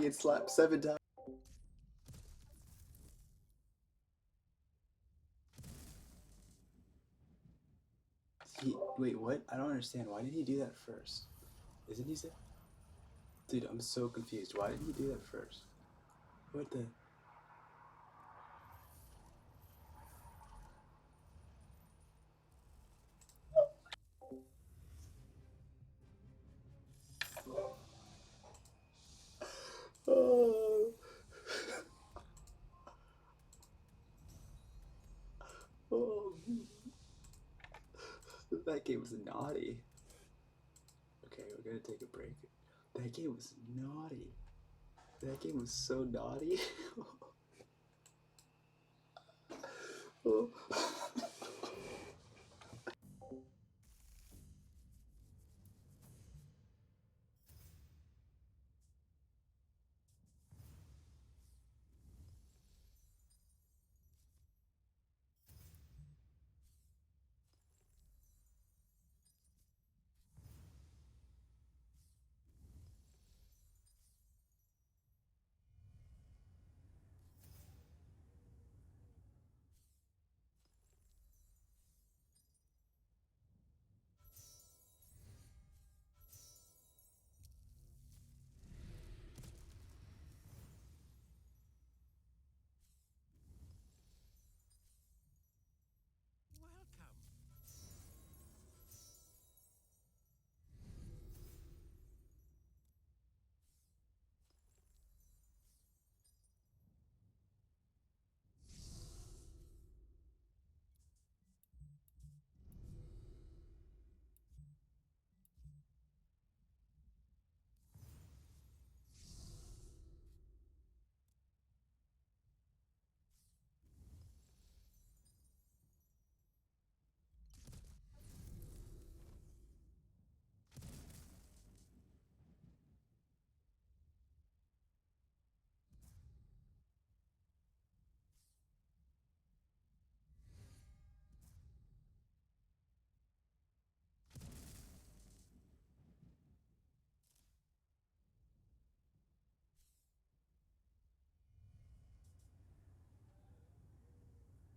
get slapped 7 times. Wait, what? I don't understand. Why did he do that first? Isn't he say? Dude, I'm so confused. Why did he do that first? What the? Oh. Oh. That game was naughty. Okay, we're gonna take a break. That game was naughty. That game was so naughty. Oh.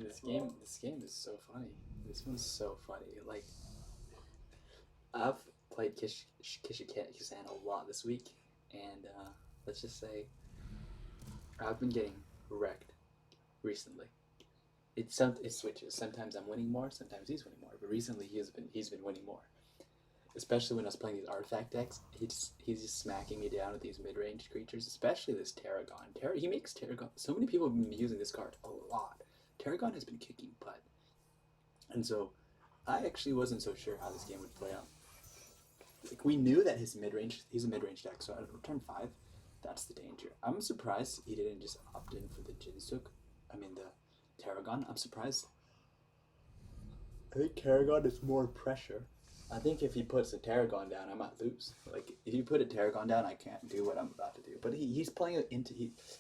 This game is so funny. This one's so funny. Like, I've played Kishkan a lot this week, and let's just say I've been getting wrecked recently. It switches. Sometimes I'm winning more, sometimes he's winning more. But recently he's been winning more. Especially when I was playing these artifact decks, he's just smacking me down with these mid-range creatures, especially this Tarragon. He makes Tarragon. So many people have been using this card a lot. Tarragon has been kicking butt, and so I actually wasn't so sure how this game would play out. Like, we knew that he's a mid-range deck. So at turn 5, that's the danger. I'm surprised he didn't just opt in for the Jinsuk. I mean the Tarragon. I'm surprised. I think Tarragon is more pressure. I think if he puts a Tarragon down, I might lose. Like, if you put a Tarragon down, I can't do what I'm about to do. But he's playing it into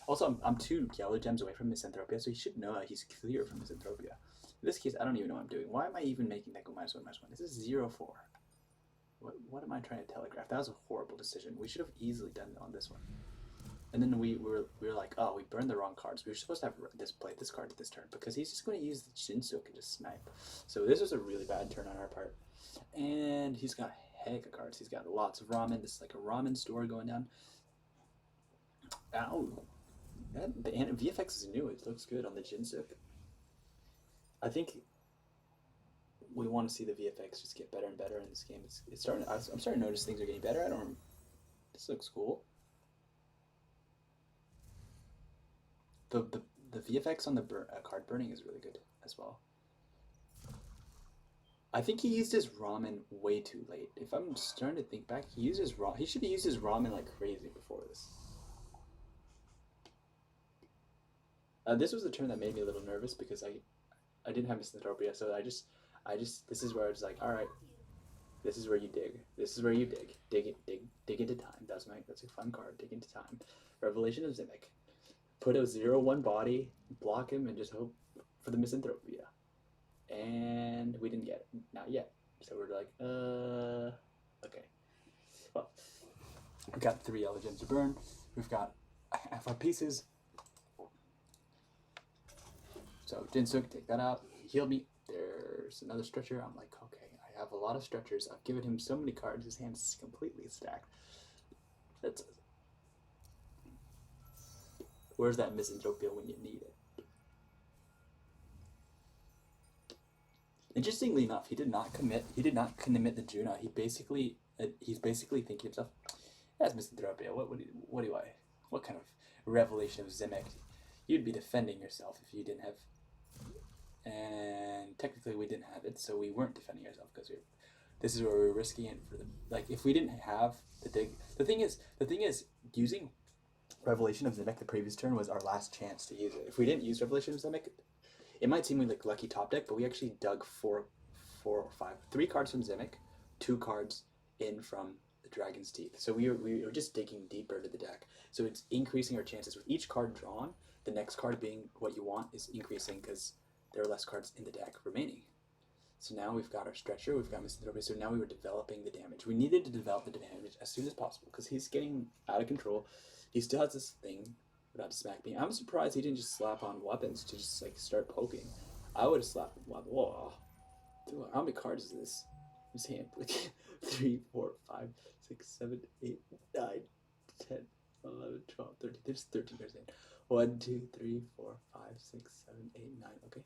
Also, I'm 2 yellow gems away from Misanthropia, so he should know that he's clear from Misanthropia. In this case, I don't even know what I'm doing. Why am I even making that go -1/-1? This is 0-4. What am I trying to telegraph? That was a horrible decision. We should have easily done it on this one. And then we were like, oh, we burned the wrong cards. We were supposed to have play this card this turn because he's just going to use the Jinsuk and just snipe. So this was a really bad turn on our part. And he's got a heck of cards. He's got lots of ramen. This is like a ramen store going down. Ow. The VFX is new. It looks good on the Jinsuk. I think we want to see the VFX just get better and better in this game. It's starting. I'm starting to notice things are getting better. This looks cool. The VFX on the card burning is really good as well. I think he used his ramen way too late. If I'm starting to think back, he should have used his ramen like crazy before this. This was the turn that made me a little nervous because I didn't have Misanthropia, so I just this is where I was like, all right, this is where you dig. This is where you dig. Dig into time. That's a fun card. Dig into time. Revelation of Zimic. Put a 0/1 body, block him, and just hope for the Misanthropia. And we didn't get it. Not yet. So we're like, okay. Well, we've got 3 yellow gems to burn. We've got I have our pieces. So Jinsuk, take that out. He healed me. There's another stretcher. I'm like, okay, I have a lot of stretchers. I've given him so many cards. His hand's completely stacked. That's where's that Misanthropia when you need it? Interestingly enough, he did not commit. He did not commit the Juna. He's basically thinking to himself, "That's Misanthropia. What do I? What kind of revelation of Zemek? You'd be defending yourself if you didn't have." And technically, we didn't have it, so we weren't defending ourselves because this is where we were risking it for the like. If we didn't have the dig, the thing is using Revelation of Zemek the previous turn was our last chance to use it. If we didn't use Revelation of Zemek, it might seem like lucky top deck, but we actually dug three cards from Zemek, 2 cards in from the Dragon's Teeth. So we were just digging deeper into the deck. So it's increasing our chances with each card drawn. The next card being what you want is increasing because there are less cards in the deck remaining. So now we've got our stretcher, we've got Misanthropia, so now we were developing the damage. We needed to develop the damage as soon as possible because he's getting out of control. He still has this thing about to smack me. I'm surprised he didn't just slap on weapons to just like start poking. I would have slapped him. Whoa. Dude, how many cards is this? His hand. Like 3, 4, 5, 6, 7, 8, 9, 10, 11, 12, 13. There's 13 cards in. 1, 2, 3, 4, 5, 6, 7, 8, 9. Okay.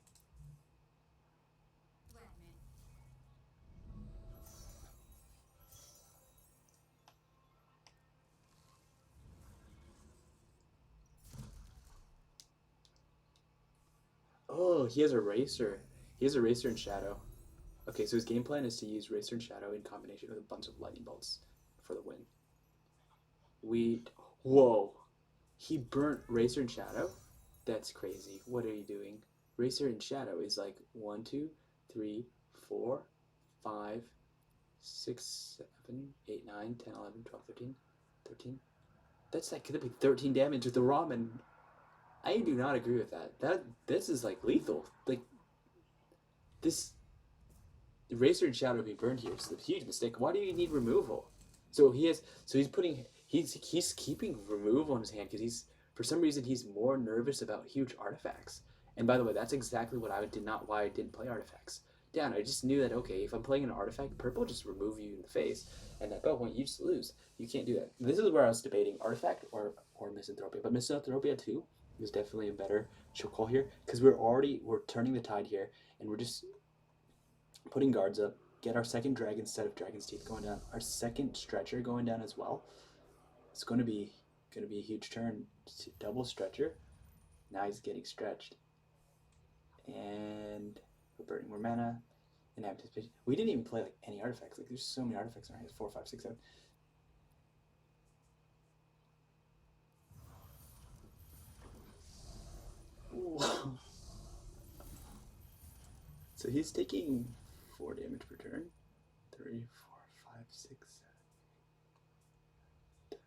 Oh, he has a Racer. He has a Racer and Shadow. Okay, so his game plan is to use Racer and Shadow in combination with a bunch of Lightning Bolts for the win. Whoa. He burnt Racer and Shadow? That's crazy. What are you doing? Racer and Shadow is like 1, 2, 3, 4, 5, 6, 7, 8, 9, 10, 11, 12, 13, 13. That's like gonna be 13 damage with the ramen. I do not agree with that. This is like lethal. Like this Racer and Shadow being burned here is a huge mistake. Why do you need removal? He's keeping removal in his hand because for some reason he's more nervous about huge artifacts. And by the way, that's exactly why I didn't play artifacts. Down, I just knew that okay, if I'm playing an artifact, purple just remove you in the face, and at that point you just lose. You can't do that. This is where I was debating artifact or Misanthropia, but Misanthropia 2 is definitely a better call here because we're turning the tide here, and we're just putting guards up, get our second dragon set of Dragon's Teeth going down, our second stretcher going down as well. It's going to be a huge turn. Double stretcher. Now he's getting stretched. And we're burning more mana. And anticipation. We didn't even play like any artifacts. Like there's so many artifacts in our hands. 4, 5, 6, 7. Ooh. So he's taking 4 damage per turn. 3, 4, 5, 6, 7,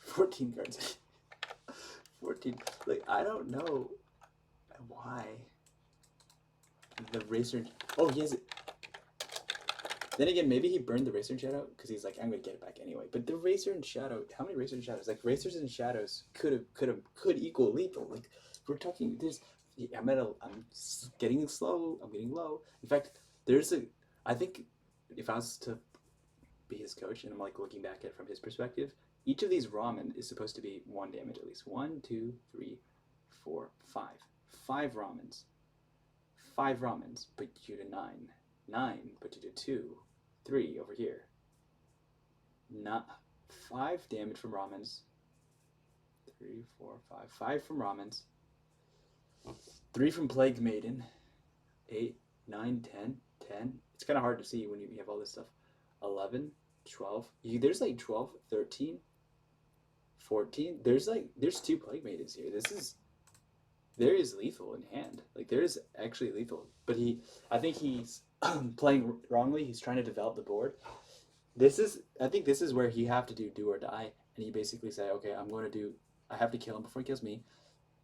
14 cards. 14. Like, I don't know why. The Racer. Oh, he has it. Then again, maybe he burned the Racer and Shadow because he's like, I'm gonna get it back anyway. But the Racer and Shadow, how many Racer and Shadows? Like Racers and Shadows could equal lethal. Like we're talking this. I'm getting slow. I'm getting low. In fact, I think if I was to be his coach and I'm like looking back at it from his perspective, each of these ramen is supposed to be 1 damage at least. 1, 2, 3, 4, 5. 5 ramens. 5 ramens put you to 9. 9 put you to 2. 3 over here. Not 5 damage from ramens. 3, 4, 5. 5 from ramens. 3 from Plague Maiden. 8, 9, 10. 10. It's kind of hard to see when you have all this stuff. 11, 12. There's like 12, 13, 14. There's 2 Plague Maidens here. There is lethal in hand. Like there is actually lethal. But I think he's playing wrongly. He's trying to develop the board. I think this is where he have to do or die. And you basically say, okay, I have to kill him before he kills me.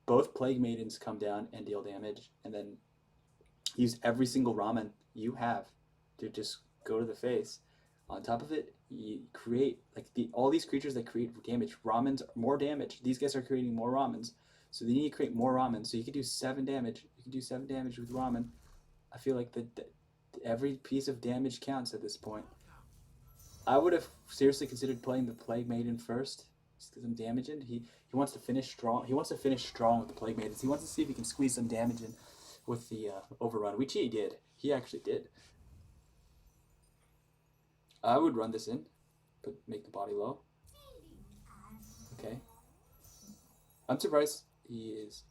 Both Plague Maidens come down and deal damage. And then use every single ramen you have to just go to the face. On top of it, You create like all these creatures that create damage. Ramens more damage. These guys are creating more ramens, so they need to create more ramen. So you could do 7 damage. You can do 7 damage with ramen. I feel like every piece of damage counts at this point. I would have seriously considered playing the Plague Maiden first, just because I'm damaging. He wants to finish strong. He wants to finish strong with the Plague Maidens. He wants to see if he can squeeze some damage in with the overrun, which he did. He actually did. I would run this in, but make the body low. Okay. I'm surprised he is.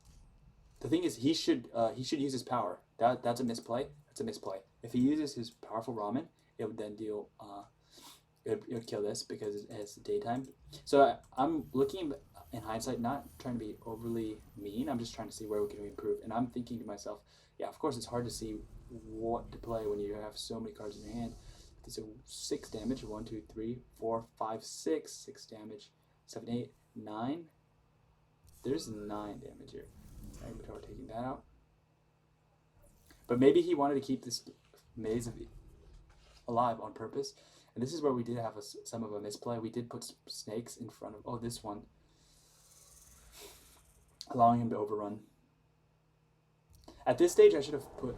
The thing is, he should use his power. That's a misplay. That's a misplay. If he uses his powerful ramen, it would then deal. It would kill this because it's daytime. So I'm looking in hindsight, not trying to be overly mean. I'm just trying to see where we can improve. And I'm thinking to myself, yeah, of course it's hard to see what to play when you have so many cards in your hand. So 6 damage. 1, 2, 3, 4, 5, 6. 6 damage. 7, 8, 9. There's 9 damage here. Right, but we're taking that out. But maybe he wanted to keep this maze alive on purpose. And this is where we did have some of a misplay. We did put snakes in front of... Oh, this one. Allowing him to overrun. At this stage, I should have put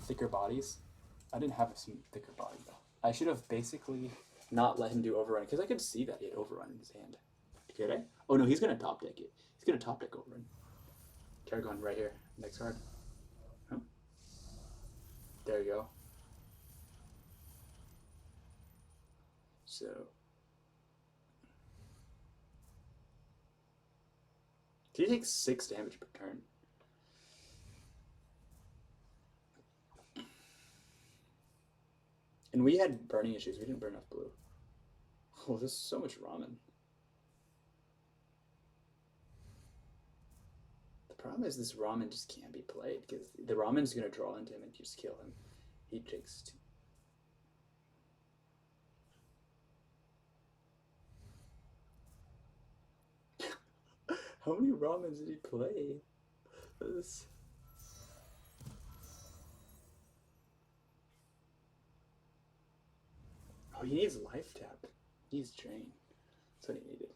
thicker bodies. I didn't have some thicker bodies, though. I should have basically not let him do overrun, because I could see that he had overrun in his hand. Did I? Oh, no, he's going to top deck it. He's going to top deck overrun. Tarragon right here. Next card. Huh? There you go. So... He takes 6 damage per turn. And we had burning issues. We didn't burn enough blue. Oh, there's so much ramen. The problem is this ramen just can't be played because the ramen is going to draw into him and just kill him. He takes 2. How many ramens did he play? This... Oh, he needs life tap. He needs drain. That's what he needed.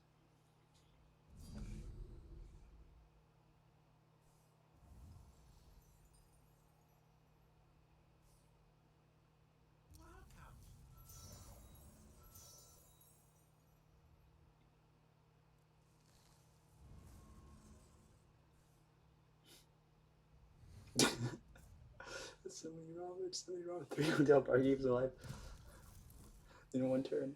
So many ramens, so many ramen. 3 until Party keeps alive in 1 turn.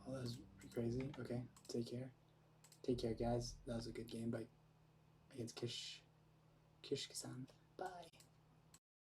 Oh, that was pretty crazy. Okay, take care. Take care, guys. That was a good game against Kishkan. Bye.